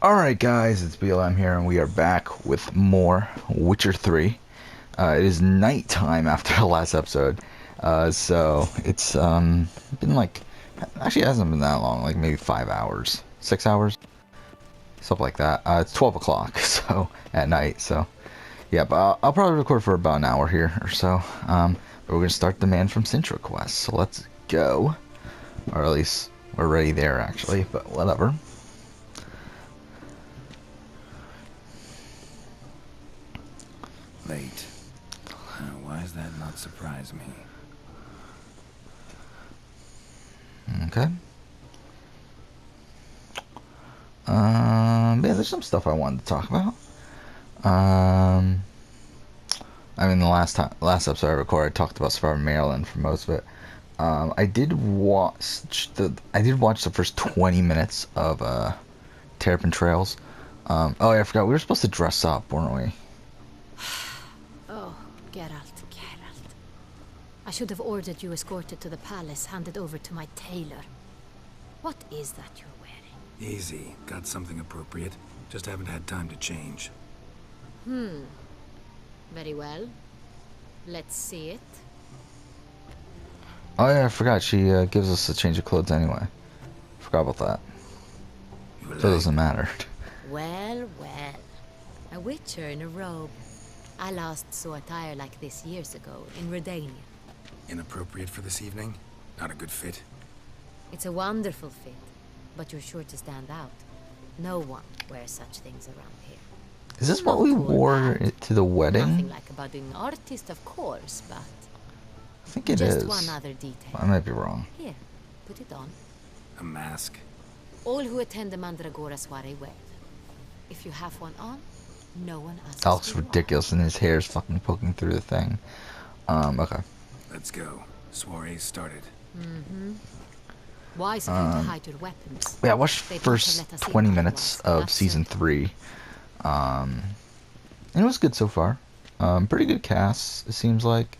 Alright guys, it's BLM here and we are back with more Witcher 3. It is nighttime after the last episode, so it's been like, actually it hasn't been that long, like maybe 5 hours, 6 hours, something like that. It's 12 o'clock, so, at night, so, yeah, but I'll probably record for about an hour here or so, but we're going to start the Man from Cintra quest, so let's go, or at least we're already there actually, but whatever. Late. Why does that not surprise me? Okay. Yeah, there's some stuff I wanted to talk about. I mean, the last episode I recorded, I talked about Surviving Maryland for most of it. I did watch the first 20 minutes of Terrapin Trails. Oh yeah, I forgot we were supposed to dress up, weren't we? Geralt. I should have ordered you escorted to the palace, handed over to my tailor. What is that you're wearing? Easy. Got something appropriate. Just haven't had time to change. Very well. Let's see it. Oh yeah, I forgot. She gives us a change of clothes anyway. Forgot about that. So it doesn't matter. Well. A witcher in a robe. I last saw attire like this years ago in Redania. Inappropriate for this evening? Not a good fit. It's a wonderful fit, but you're sure to stand out. No one wears such things around here. Is this what we wore to the wedding? Nothing like a budding artist, of course, but I think it is. just one other detail. I might be wrong. Here, put it on. A mask? All who attend the Mandragora soiree wear them. If you have one on, no one asks. That looks who you are. ridiculous, and his hair's fucking poking through the thing. Okay. Let's go. Soiree started. Wise of you to hide your weapons. Yeah, I watched the They'd not have first let us in 20 otherwise, minutes and of that's season certain. 3. And it was good so far. Pretty good cast, it seems like.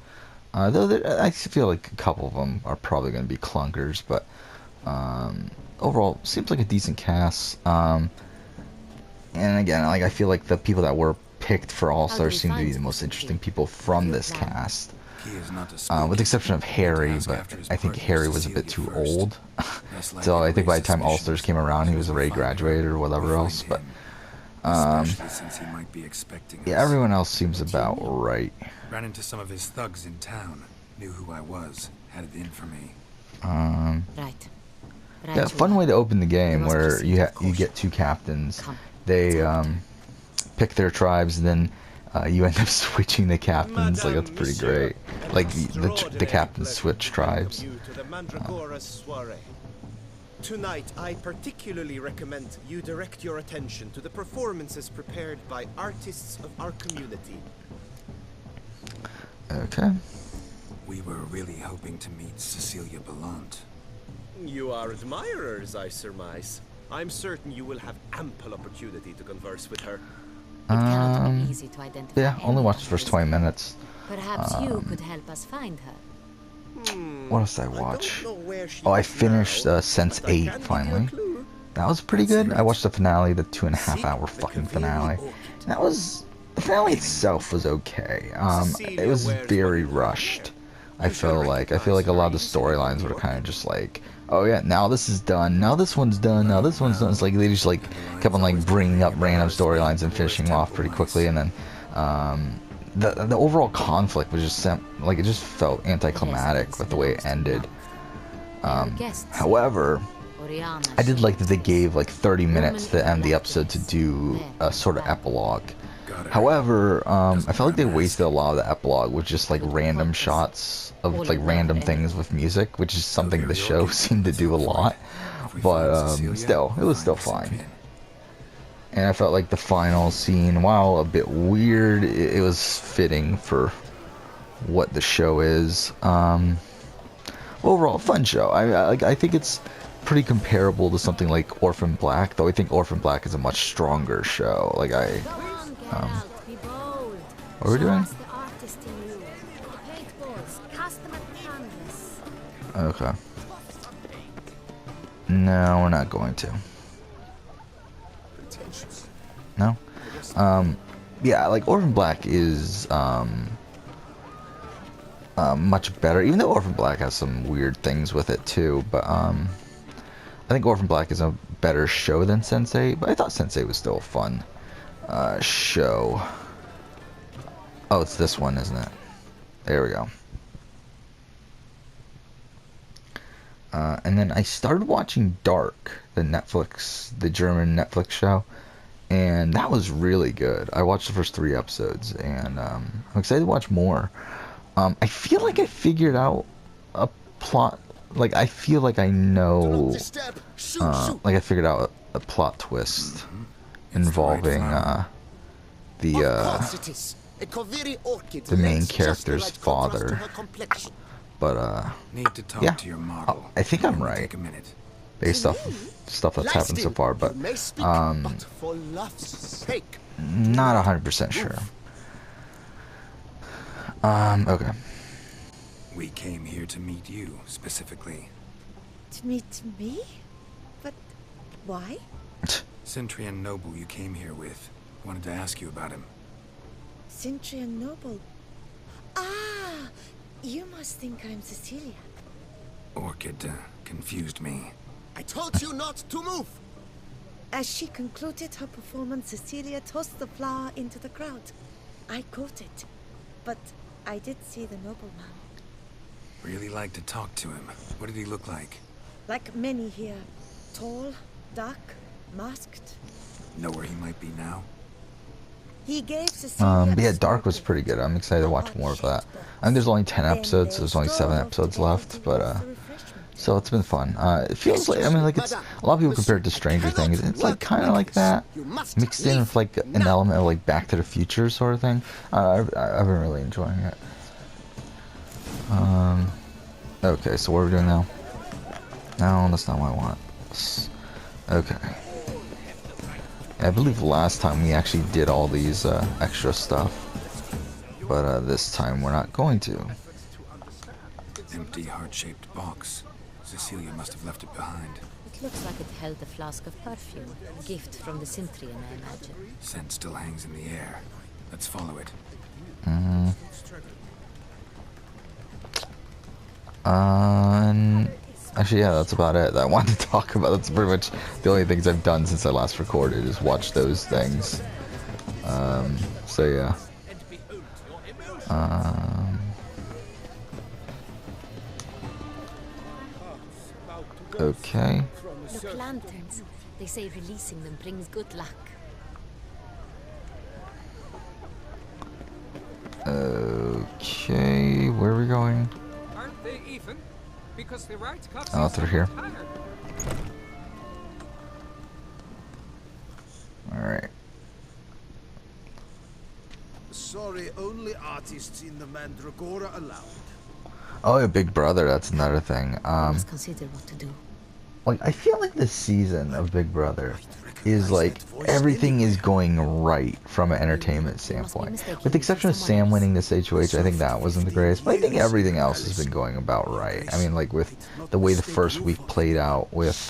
Though I feel like a couple of them are probably going to be clunkers, but overall, seems like a decent cast. And again, like I feel like the people that were picked for All-Stars seem to be the most interesting people from this cast. With the exception of Harry, but I think Harry was a bit too old. So I think by the time All-Stars came around, he was already graduated or whatever else. But yeah, everyone else seems about right. Ran into some of his thugs in town. Knew who I was. Had it in for me. Right. Yeah, fun way to open the game where you get two captains. They pick their tribes, and then you end up switching the captains. Like that's pretty great. Like the captains switch tribes. Tonight, I particularly recommend you direct your attention to the performances prepared by artists of our community. Okay. We were really hoping to meet Cecilia Bellant. You are admirers, I surmise. I'm certain you will have ample opportunity to converse with her. It cannot be easy to identify. Yeah, only watched the first 20 minutes. Perhaps you could help us find her. What else did I watch? I don't know where she Oh, I is finished now, Sense but I 8 can give you a finally. clue. That was pretty good. I watched the finale, the 2.5-hour fucking finale. That was, the finale itself was okay. It was very rushed. I feel like a lot of the storylines were kind of just like, oh yeah, now this is done, now this one's done, now this one's done. It's like they just like kept on like bringing up random storylines and finishing them off pretty quickly, and then the overall conflict was just like it just felt anticlimactic with the way it ended. However, I did like that they gave like 30 minutes to end the episode to do a sort of epilogue. However, I felt like they wasted a lot of the epilogue with just like random shots of like random things with music, which is something the show seemed to do a lot. But still, it was still fine. And I felt like the final scene, while a bit weird, it was fitting for what the show is. Overall, fun show. I think it's pretty comparable to something like Orphan Black, though I think Orphan Black is a much stronger show. Like what are we doing? Okay. No, we're not going to. No? Yeah, like Orphan Black is much better, even though Orphan Black has some weird things with it too, but I think Orphan Black is a better show than Sensei, but I thought Sensei was still a fun show. Oh, it's this one, isn't it? There we go. And then I started watching Dark, the German Netflix show, and that was really good. I watched the first 3 episodes, and I'm excited to watch more. I feel like I figured out a plot. Like, I feel like I know. Like, I figured out a plot twist involving the main character's father. But Need to talk yeah, to your model. I think I'm Only right Take a minute. based off of stuff that's happened so far. But not 100% sure. Okay. We came here to meet you, specifically. To meet me? But why? Cintrian noble you came here with. Wanted to ask you about him. Cintrian noble. Ah! You must think I'm Cecilia. Orchid confused me. I told you not to move! As she concluded her performance, Cecilia tossed the flower into the crowd. I caught it, but I did see the nobleman. Really like to talk to him. What did he look like? Like many here. Tall, dark, masked. Know where he might be now? He gave Cecilia But yeah, Dark was pretty good. I'm excited to watch more of that. I mean, there's only 10 episodes, so there's only 7 episodes left, but so it's been fun. It feels like, I mean, like, it's a lot of people compare it to Stranger Things. It's like kind of like that, mixed in with like an element of like Back to the Future sort of thing. I've been really enjoying it. Okay, so what are we doing now? No, that's not what I want. Okay. I believe last time we actually did all these extra stuff, but this time we're not going to. Empty, heart-shaped box. Cecilia must have left it behind. It looks like it held a flask of perfume. A gift from the Cintrian, I imagine. Scent still hangs in the air. Let's follow it. And actually, yeah, that's about it that I wanted to talk about. That's pretty much the only things I've done since I last recorded, is watch those things. So yeah. Okay. Look, lanterns. They say releasing them brings good luck. Okay, where are we going? Aren't they even? Because the right cuts Oh, through here. Alright. Sorry, only artists in the Mandragora allowed. Oh, yeah, Big Brother, that's another thing. I must consider what to do. Like, I feel like this season of Big Brother is like everything is going right from an entertainment standpoint. With the exception of Sam winning this HOH, I think that wasn't the greatest, but I think everything else has been going about right. I mean, like with the way the first week played out with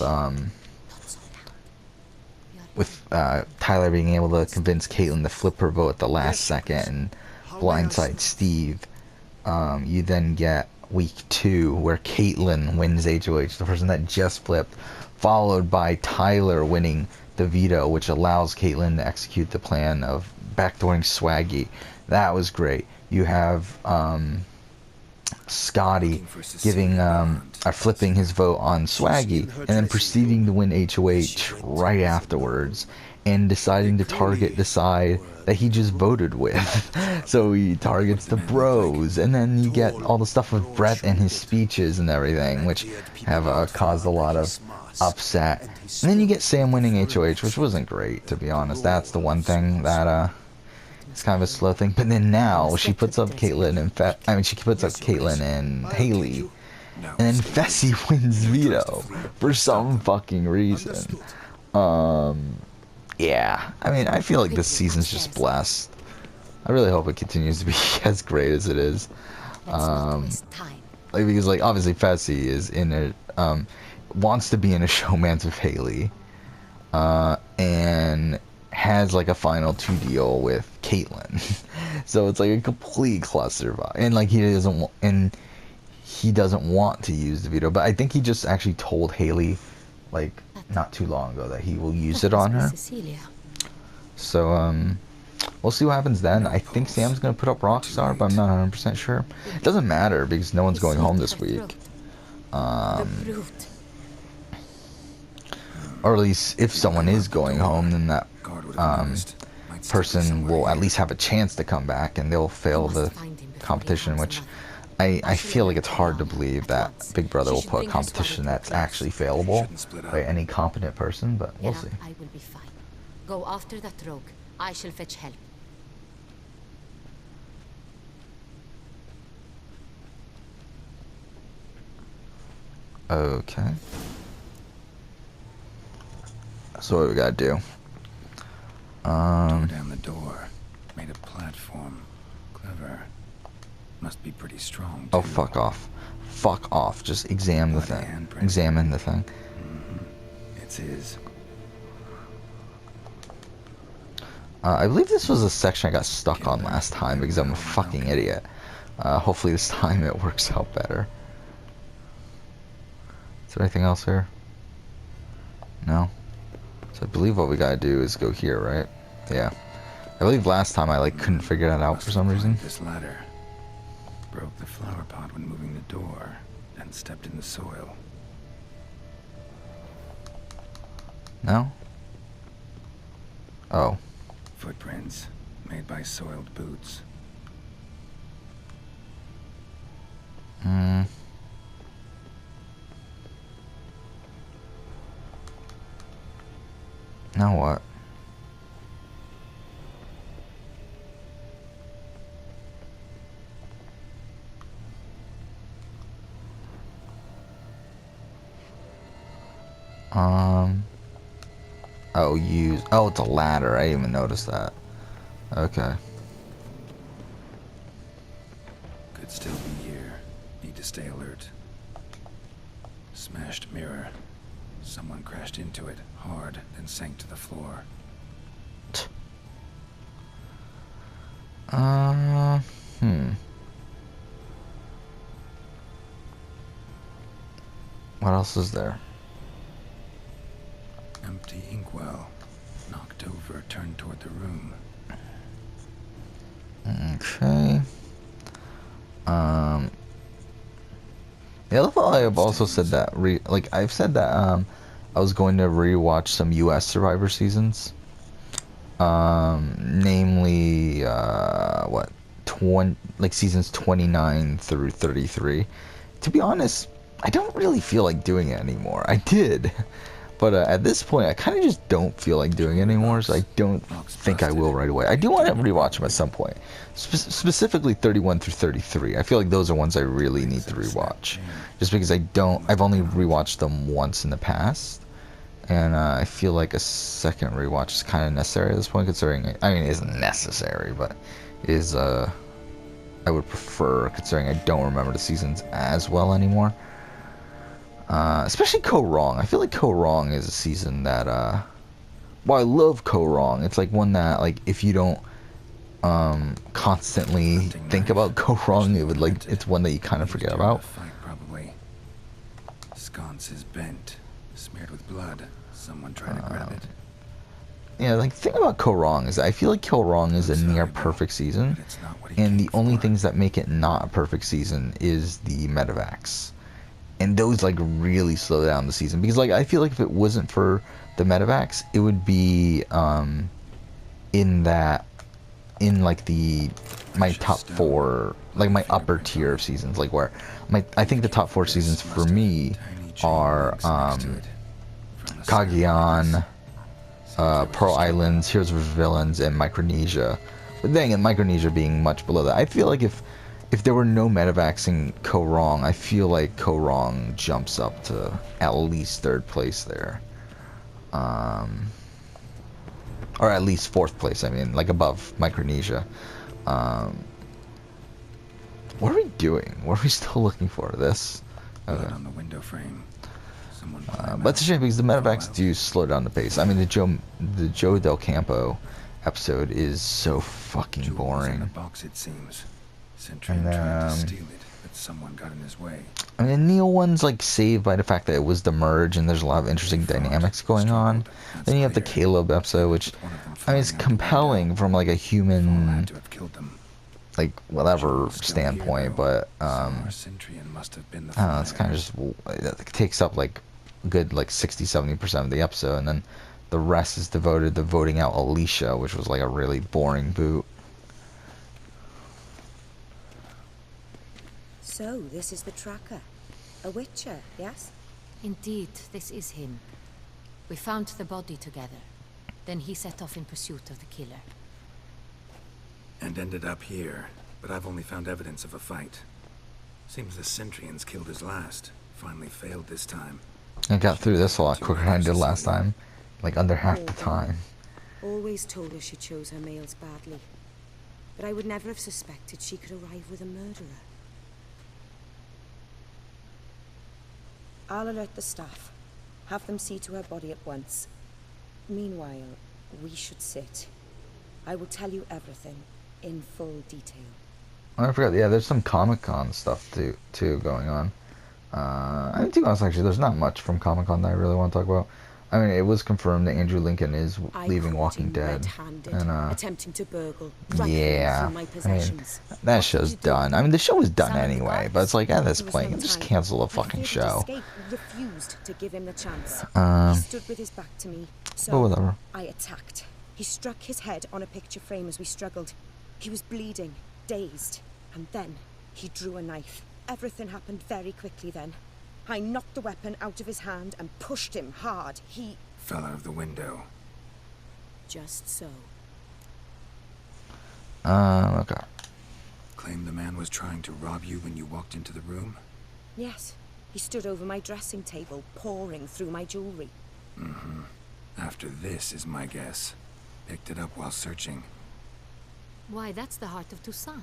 Tyler being able to convince Caitlyn to flip her vote at the last second and blindside Steve. You then get week 2 where Caitlyn wins HOH, the person that just flipped, followed by Tyler winning the veto, which allows Caitlyn to execute the plan of backdooring Swaggy. That was great. You have Scotty giving flipping his vote on Swaggy and then proceeding to win HOH right afterwards and deciding to target the side that he just voted with. So he targets the bros, and then you get all the stuff with Brett and his speeches and everything, which have caused a lot of upset. And then you get Sam winning HOH, which wasn't great, to be honest. That's the one thing that it's kind of a slow thing. But then now she puts up Caitlyn and she puts up Caitlyn and Haley, and then Fessy wins veto for some fucking reason. Yeah, I mean, I feel like this season's just blessed. I really hope it continues to be as great as it is. Like, because, like, obviously Fessy is in it, wants to be in a showmance with Haley. and has like a final two deal with Caitlyn. So it's like a complete cluster, and like he doesn't want to use the veto, but I think he just actually told Haley like not too long ago that he will use it on her. Cecilia. So we'll see what happens then. No I think pulse. Sam's gonna put up Rockstar, Too but I'm late. not 100% sure. It doesn't matter because no one's going home this week. The brute. Or at least if someone is going home, then that Guard would have noticed. Might still be person somewhere will at here. least have a chance to come back, and they'll fail must the find him before he competition, harms which another. I feel like it's hard to believe that Big Brother will She should put a bring her competition squad into that's place. actually failable Shouldn't split up. by any competent person, but we'll Geralt, see. I will be fine. Go after that rogue. I shall fetch help. Okay. So what do we gotta do? Tore down the door. Made a platform. Clever. Must be pretty strong, Oh, too. fuck off. Fuck off. Just examine the Bloody thing. handprint. Examine the thing. It's his. I believe this was a section I got stuck on last time because I'm a fucking idiot. Hopefully this time it works out better. Is there anything else here? No? So I believe what we gotta do is go here, right? Yeah. I believe last time I like couldn't figure that out for some reason. This ladder. Broke the flower pot when moving the door, and stepped in the soil. No? Oh. Footprints made by soiled boots. Hmm. Now what? Oh, use. Oh, it's a ladder. I didn't even notice that. Okay. Could still be here. Need to stay alert. Smashed mirror. Someone crashed into it hard, then sank to the floor. Hmm. What else is there? Empty inkwell. Knocked over, turned toward the room. Okay. The other thing I've also said that I've said that I was going to rewatch some U.S. Survivor seasons. Namely what 20 seasons 29 through 33. To be honest, I don't really feel like doing it anymore. I did. But at this point, I kind of just don't feel like doing it anymore, so I don't think I will right away. I do want to rewatch them at some point. Specifically 31 through 33. I feel like those are ones I really need to rewatch. Just because I've only rewatched them once in the past. And I feel like a second rewatch is kind of necessary at this point, considering, I mean, it isn't necessary, but it is, I would prefer, considering I don't remember the seasons as well anymore. Especially Ko Wrong. I feel like Ko Wrong is a season that, well, I love Ko Wrong. It's like one that, like, if you don't, constantly think about Ko Wrong, it's one that you kind of forget about. Fight, probably. Sconce is bent, smeared with blood. Someone tried to grab it. Yeah, like, the thing about Ko Wrong is I feel like Ko Wrong is a near perfect season, But it's not what he and the came only for. things that make it not a perfect season is the medevacs. And those, like, really slow down the season. Because, like, I feel like if it wasn't for the medevacs, it would be, in, like, my top four, like, my upper tier of seasons. Like, where, I think the top four seasons for me are, Cagayan, Pearl Islands, Heroes vs. Villains, and Micronesia. But then again, Micronesia being much below that. I feel like if there were no medevacs in Ko Wrong, I feel like Ko Wrong jumps up to at least third place there. Or at least fourth place, I mean, like above Micronesia. What are we doing? What are we still looking for? This? Blood Okay. on the window frame. Someone climb But it's a out, shame because the fall medevacs out. do slow down the pace. I mean, the Joe Del Campo episode is so fucking Jewel was in the boring. box, it seems. Cintra And tried to steal it, but someone got in his way. I mean, the Neil one's like saved by the fact that it was the merge, and there's a lot of interesting They fought, dynamics going on. struggled, that's Then you have the clear. Caleb episode, which With one of them I mean, it's flying out the window. compelling from like a Fall human, had to have killed them. like whatever Jewel's still here, standpoint, though. but So our Cintrian must have been the I don't know, it's flyer. kind of just it takes up like a good like 60-70% of the episode, and then the rest is devoted to voting out Alicia, which was like a really boring boot. So, this is the tracker. A witcher, yes? Indeed, this is him. We found the body together. Then he set off in pursuit of the killer. And ended up here, but I've only found evidence of a fight. Seems the Cintrians killed his last. Finally failed this time. I got through this a lot quicker than I did last time, like under half the time. Always told her she chose her males badly. But I would never have suspected she could arrive with a murderer. I'll alert the staff. Have them see to her body at once. Meanwhile, we should sit. I will tell you everything, in full detail. I forgot, yeah, there's some Comic-Con stuff too going on. I mean, to be honest, actually, there's not much from Comic-Con that I really want to talk about. I mean, it was confirmed that Andrew Lincoln is leaving Walking Dead, and attempting to burgle, yeah, through my I mean, possessions. that show's done. I mean, the show is done Some of the anyway, guards. but it's like at this There was point, no just time. cancel the I fucking feared show. Escape refused to give him the chance. Um, He stood with his back to me, but so whatever. I attacked. He struck his head on a picture frame as we struggled. He was bleeding, dazed, and then he drew a knife. Everything happened very quickly then. I knocked the weapon out of his hand and pushed him hard. He... Fell out of the window. Just so. Okay. Claimed the man was trying to rob you when you walked into the room? Yes. He stood over my dressing table, pouring through my jewelry. Mm-hmm. After this is my guess. Picked it up while searching. Why, that's the heart of Toussaint.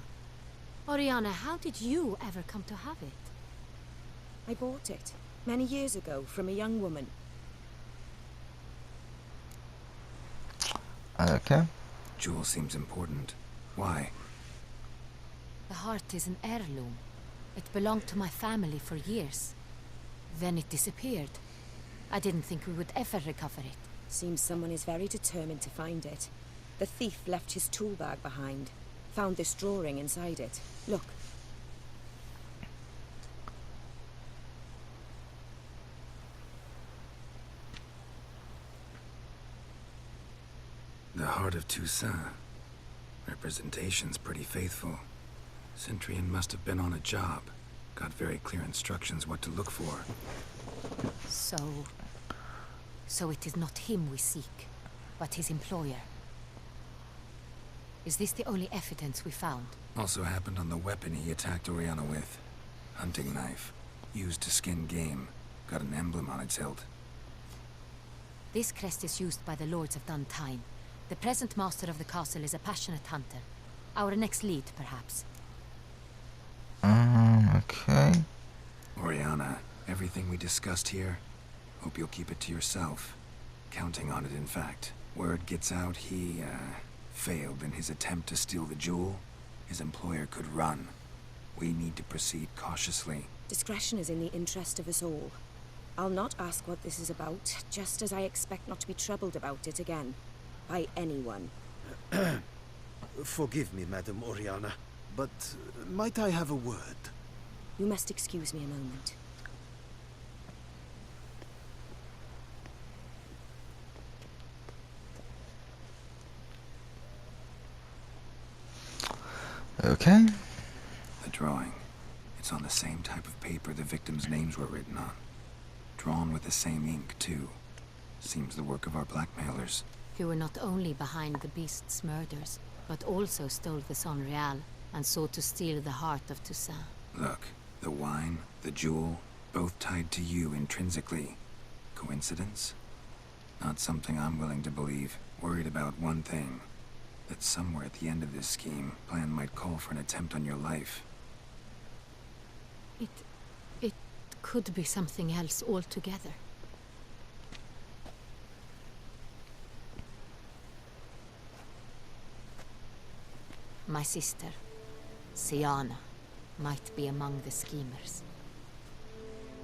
Oriana, how did you ever come to have it? I bought it, many years ago, from a young woman. Okay. Jewel seems important. Why? The heart is an heirloom. It belonged to my family for years. Then it disappeared. I didn't think we would ever recover it. Seems someone is very determined to find it. The thief left his tool bag behind. Found this drawing inside it. Look. The heart of Toussaint. Representation's pretty faithful. Cintrian must have been on a job. Got very clear instructions what to look for. So it is not him we seek, but his employer. Is this the only evidence we found? Also happened on the weapon he attacked Oriana with. Hunting knife. Used to skin game. Got an emblem on its hilt. This crest is used by the Lords of Duntine. The present master of the castle is a passionate hunter. Our next lead, perhaps. Okay. Oriana, everything we discussed here, hope you'll keep it to yourself. Counting on it, in fact. Word gets out he, failed in his attempt to steal the jewel. His employer could run. We need to proceed cautiously. Discretion is in the interest of us all. I'll not ask what this is about, just as I expect not to be troubled about it again. By anyone. Forgive me, Madam Oriana, but might I have a word? You must excuse me a moment. Okay. The drawing. It's on the same type of paper the victims' names were written on. Drawn with the same ink, too. Seems the work of our blackmailers. Who were not only behind the beast's murders, but also stole the Son Real and sought to steal the heart of Toussaint. Look, the wine, the jewel, both tied to you intrinsically. Coincidence? Not something I'm willing to believe. Worried about one thing. That somewhere at the end of this scheme, plan might call for an attempt on your life. It could be something else altogether. My sister, Siana, might be among the schemers.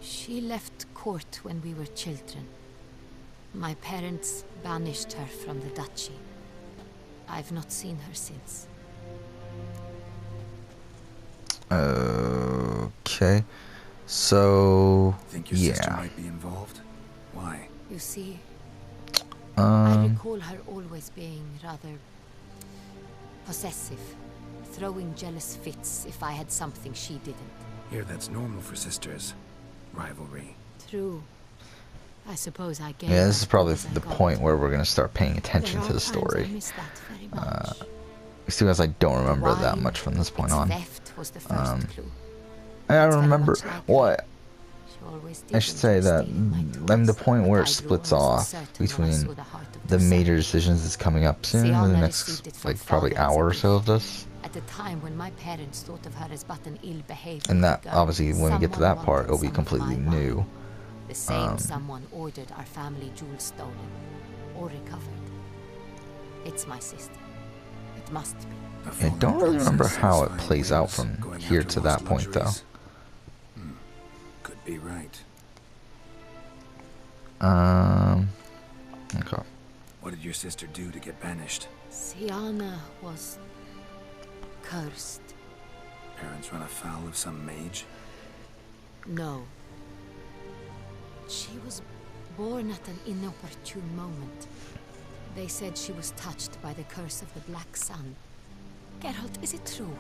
She left court when we were children. My parents banished her from the duchy. I've not seen her since. Okay. So, Think your sister might be involved? Why? You see, I um, recall her always being rather possessive, throwing jealous fits if I had something she didn't. Here, that's normal for sisters. Rivalry. True. I suppose I gave yeah, this as is probably good as I the got. point where we're gonna start paying attention There to are the times I story. miss that very much. Still, as I don't remember The that wine, much from this point its on. theft was the first clue. I It's very remember much like her. what She always I did should say enjoy that stealing my then the toys, point but where I it grew splits almost off certain when I between saw the heart of the son. major decisions that's coming up soon, in the Siana next received it from like probably father as a hour or so gift. of this. At a time when my parents thought of her as but an ill-behaved And that girl, obviously when we get to someone that part wanted it'll be some of completely my wine. new. The same someone ordered our family jewels stolen or recovered. It's my sister. It must be. I don't really remember how it plays out from here to that point though. Could be right. Okay. What did your sister do to get banished? Siana was cursed. Parents run afoul of some mage? No. She was born at an inopportune moment. They said she was touched by the curse of the Black Sun. Geralt, is it true?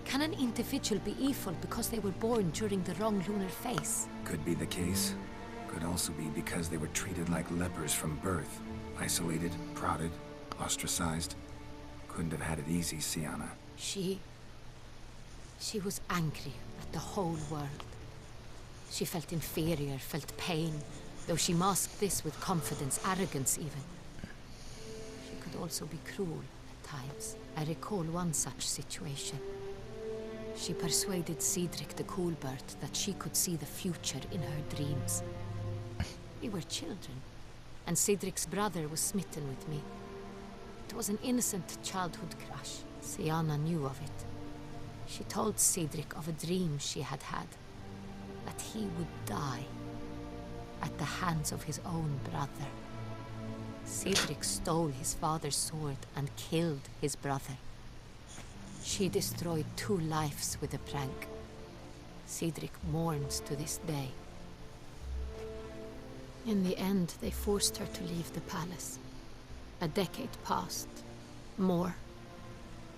Can an individual be evil because they were born during the wrong lunar phase? Could be the case. Could also be because they were treated like lepers from birth. Isolated, prodded, ostracized. Couldn't have had it easy, Siana. She was angry at the whole world. She felt inferior, felt pain, though she masked this with confidence, arrogance even. She could also be cruel at times. I recall one such situation. She persuaded Cedric the Coolbird that she could see the future in her dreams. We were children, and Cedric's brother was smitten with me. It was an innocent childhood crush. Siana knew of it. She told Cedric of a dream she had had, that he would die at the hands of his own brother. Cedric stole his father's sword and killed his brother. She destroyed 2 lives with a prank. Cedric mourns to this day. In the end, they forced her to leave the palace. A decade passed. More.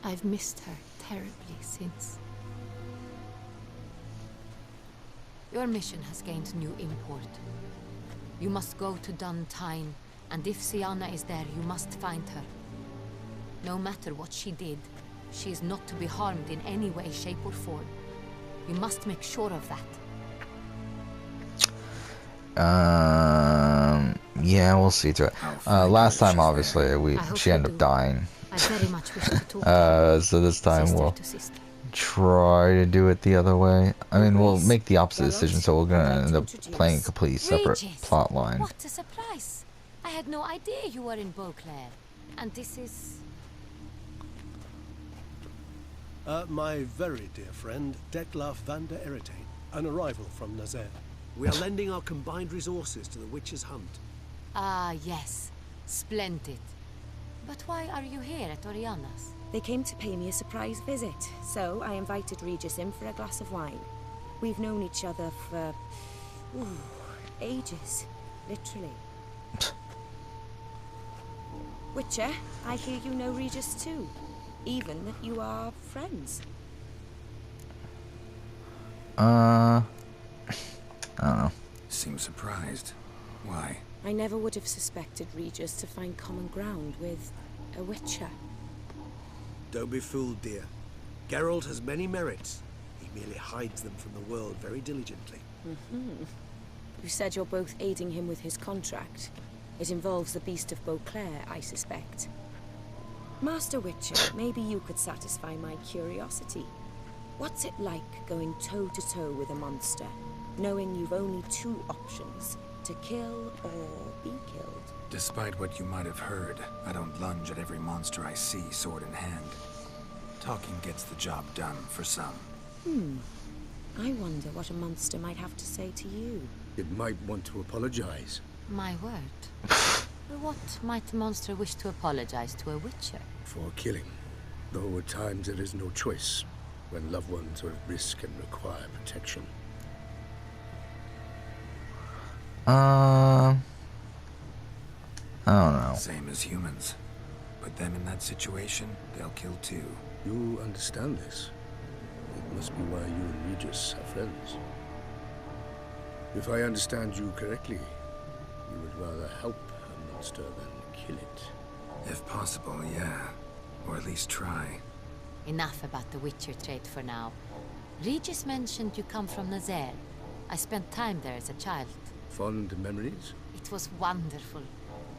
I've missed her terribly since. Your mission has gained new import. You must go to Duntine, and if Siana is there, you must find her. No matter what she did, she is not to be harmed in any way, shape, or form. You must make sure of that. Yeah, we'll see to it. Last time, obviously, she ended up dying. I very much wish to talk to her. So this time Sister we'll to sister. try to do it the other way. I mean, we'll make the opposite decision, so we're gonna end up playing a completely separate Regis, plot line. What a surprise! I had no idea you were in Beauclair. And this is... My very dear friend, Detlaf van der Eretain, an arrival from Nazaire. We are lending our combined resources to the witch's hunt. Ah, yes. Splendid. But why are you here at Oriana's? They came to pay me a surprise visit, so I invited Regis in for a glass of wine. We've known each other for... ages. Literally. Witcher, I hear you know Regis too. Even that you are friends. I don't know. Seems surprised. Why? I never would have suspected Regis to find common ground with a Witcher. Don't be fooled, dear. Geralt has many merits. He merely hides them from the world very diligently. You said you're both aiding him with his contract. It involves the Beast of Beauclair, I suspect. Master Witcher, maybe you could satisfy my curiosity. What's it like going toe-to-toe with a monster, knowing you've only 2 options, to kill or be killed? Despite what you might have heard, I don't lunge at every monster I see sword in hand. Talking gets the job done for some. I wonder what a monster might have to say to you. It might want to apologize. My word. What might the monster wish to apologize to a witcher? For killing. Though at times there is no choice, when loved ones are at risk and require protection. I don't know. Same as humans. Put them in that situation, they'll kill too. You understand this. It must be why you and Regis are friends. If I understand you correctly, you would rather help a monster than kill it. If possible, yeah. Or at least try. Enough about the witcher trait for now. Regis mentioned you come from Nazaire. I spent time there as a child. Fond memories? It was wonderful.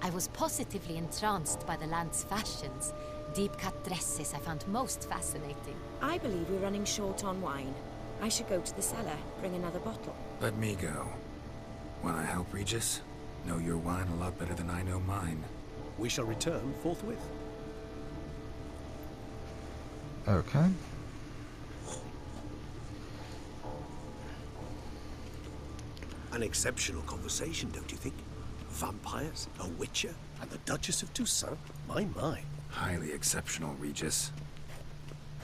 I was positively entranced by the land's fashions. Deep-cut dresses I found most fascinating. I believe we're running short on wine. I should go to the cellar, bring another bottle. Let me go. Wanna help, Regis? Know your wine a lot better than I know mine. We shall return forthwith. Okay. An exceptional conversation, don't you think? Vampires, a witcher, And the Duchess of Toussaint? My. Highly exceptional, Regis.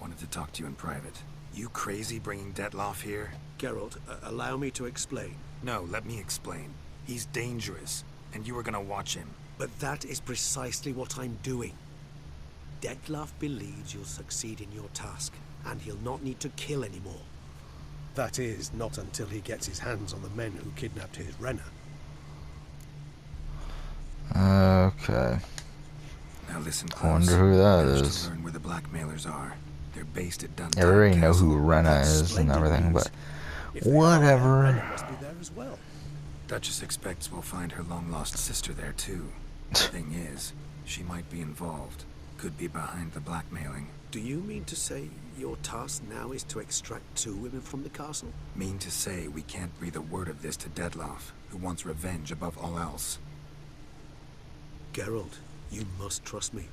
Wanted to talk to you in private. You crazy bringing Detloff here? Geralt, allow me to explain. No, let me explain. He's dangerous, and you were gonna watch him. But that is precisely what I'm doing. Detlef believes you'll succeed in your task, and he'll not need to kill anymore. That is, not until he gets his hands on the men who kidnapped his Renner. Okay. Now listen I close. wonder who that Managed is. to learn where the blackmailers are. They're based at Duntown Yeah, we already know Castle. who Rena That's is and splendid everything, news. but If they are, whatever. Renner must be there as well. Duchess expects we'll find her long-lost sister there, too. Thing is, she might be involved. Could be behind the blackmailing. Do you mean to say your task now is to extract 2 women from the castle? Mean to say we can't breathe a word of this to Detloff, who wants revenge above all else. Geralt, you must trust me.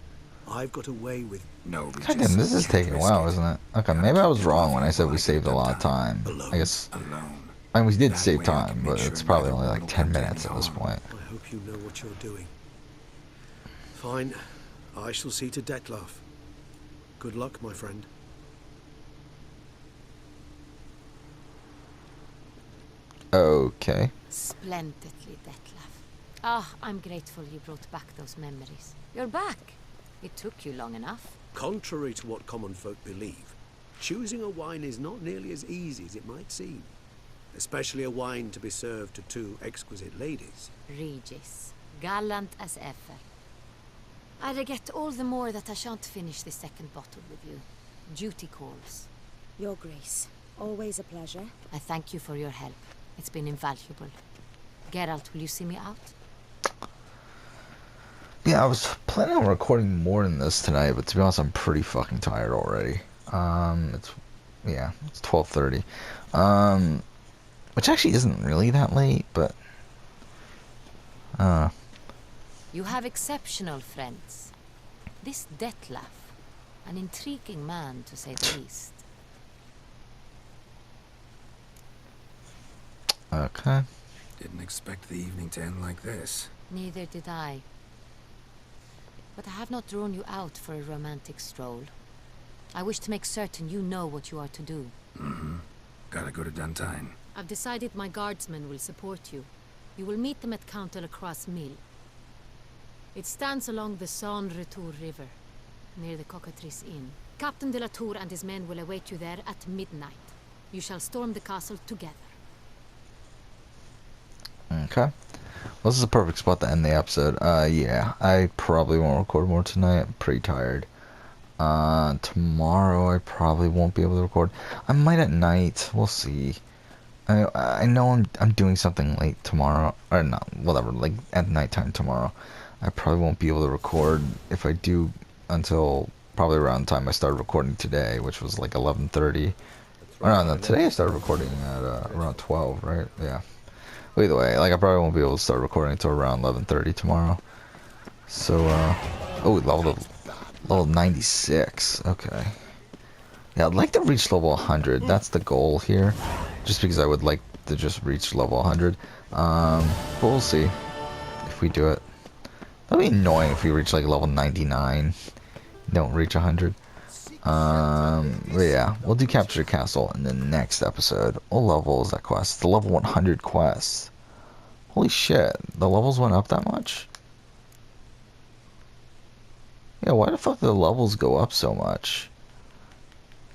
I've got away with... No, Regis. Goddamn, this is Can't taking a risk while, it. isn't it? Okay, Gotta maybe I keep was it wrong off when I said while we get saved a done lot of time. Alone. I guess, Alone. I mean, we did That save way I time, can but make sure it's probably neither only one like will 10 come to minutes any at this harm. point. I hope you know what you're doing. Fine. I shall see to Detlef. Good luck, my friend. Okay. Splendidly, Detlef. Ah, I'm grateful you brought back those memories. You're back. It took you long enough. Contrary to what common folk believe, choosing a wine is not nearly as easy as it might seem. Especially a wine to be served to 2 exquisite ladies. Regis, gallant as ever. I regret all the more that I shan't finish the second bottle with you. Duty calls. Your Grace, always a pleasure. I thank you for your help. It's been invaluable. Geralt, will you see me out? Yeah, I was planning on recording more than this tonight, but to be honest, I'm pretty fucking tired already. It's 12:30. Which actually isn't really that late, but You have exceptional friends. This Detlef, an intriguing man to say the least. okay. Didn't expect the evening to end like this. Neither did I. But I have not drawn you out for a romantic stroll. I wish to make certain you know what you are to do. Gotta go to Duntown. I've decided my guardsmen will support you. You will meet them at Count de la Croix Mill. It stands along the Saône Retour River, near the Cockatrice Inn. Captain de la Tour and his men will await you there at midnight. You shall storm the castle together. Okay. Well, this is a perfect spot to end the episode. Yeah, I probably won't record more tonight. I'm pretty tired. Tomorrow I probably won't be able to record. I might at night. We'll see. I know I'm doing something late tomorrow, or not, whatever, like at nighttime tomorrow. I probably won't be able to record if I do until probably around the time I started recording today, which was like 11:30. Or no, today I started recording at around 12, right? Yeah. Well, either way, like I probably won't be able to start recording until around 11:30 tomorrow. So, oh, level 96. Okay. Yeah, I'd like to reach level 100. That's the goal here. Just because I would like to just reach level 100. But we'll see if we do it. That'd be annoying if we reach like level 99. Don't reach 100. But yeah, we'll do Capture the Castle in the next episode. What level is that quest? It's the level 100 quest. Holy shit, the levels went up that much? Yeah, why the fuck did the levels go up so much?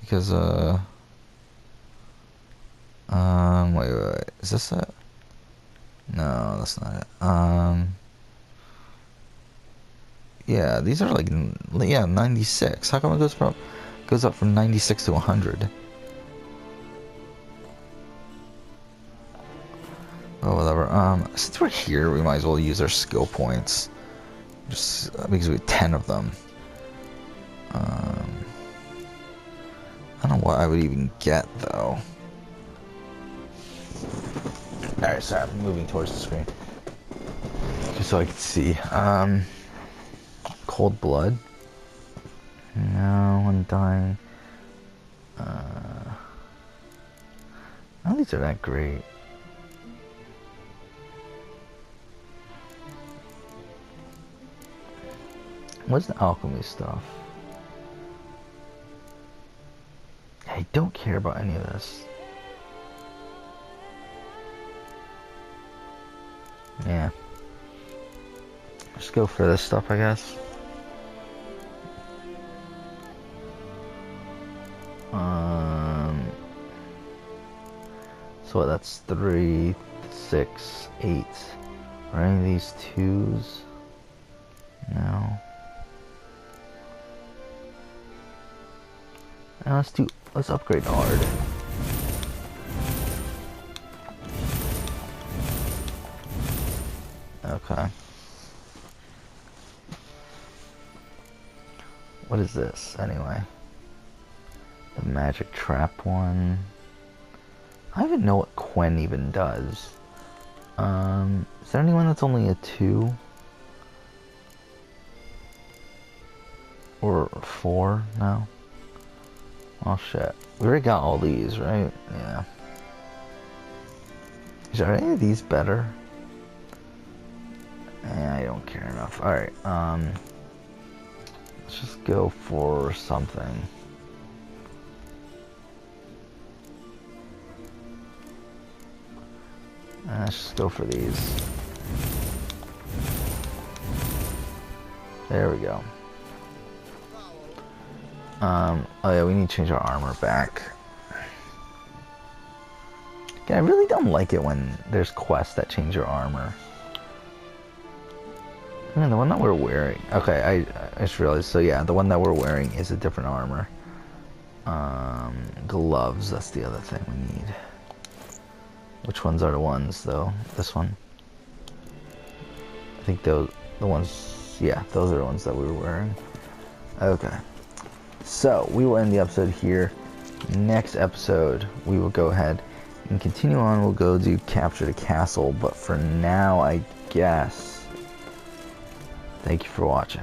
Because, wait. Is this it? No, that's not it. Yeah, these are like, yeah, 96. How come it goes up from 96 to 100? Oh, whatever. Since we're here, we might as well use our skill points. Just because we have 10 of them. I don't know what I would even get, though. Alright, sorry, I'm moving towards the screen. Just so I can see. Cold Blood. No, Undying. None of these are that great. What's the alchemy stuff? I don't care about any of this. Yeah. Just go for this stuff, I guess. So that's 3, 6, 8. Are any of these 2s? No. Now let's upgrade hard. Okay. What is this, anyway? The magic trap one. I don't even know what Quen even does. Is there anyone that's only a 2? Or 4? No? Oh shit. We already got all these, right? Yeah. Are any of these better? I don't care enough. Alright, let's just go for something. Let's just go for these. There we go. Oh yeah, we need to change our armor back. Yeah, I really don't like it when there's quests that change your armor. Yeah, the one that we're wearing. Okay, I just realized. So yeah, the one that we're wearing is a different armor. Gloves, that's the other thing we need. Which ones are the ones, though? This one? I think the ones, yeah, those are the ones that we were wearing. Okay. So, we will end the episode here. Next episode, we will go ahead and continue on. We'll go do Capture the Castle, but for now, I guess, thank you for watching.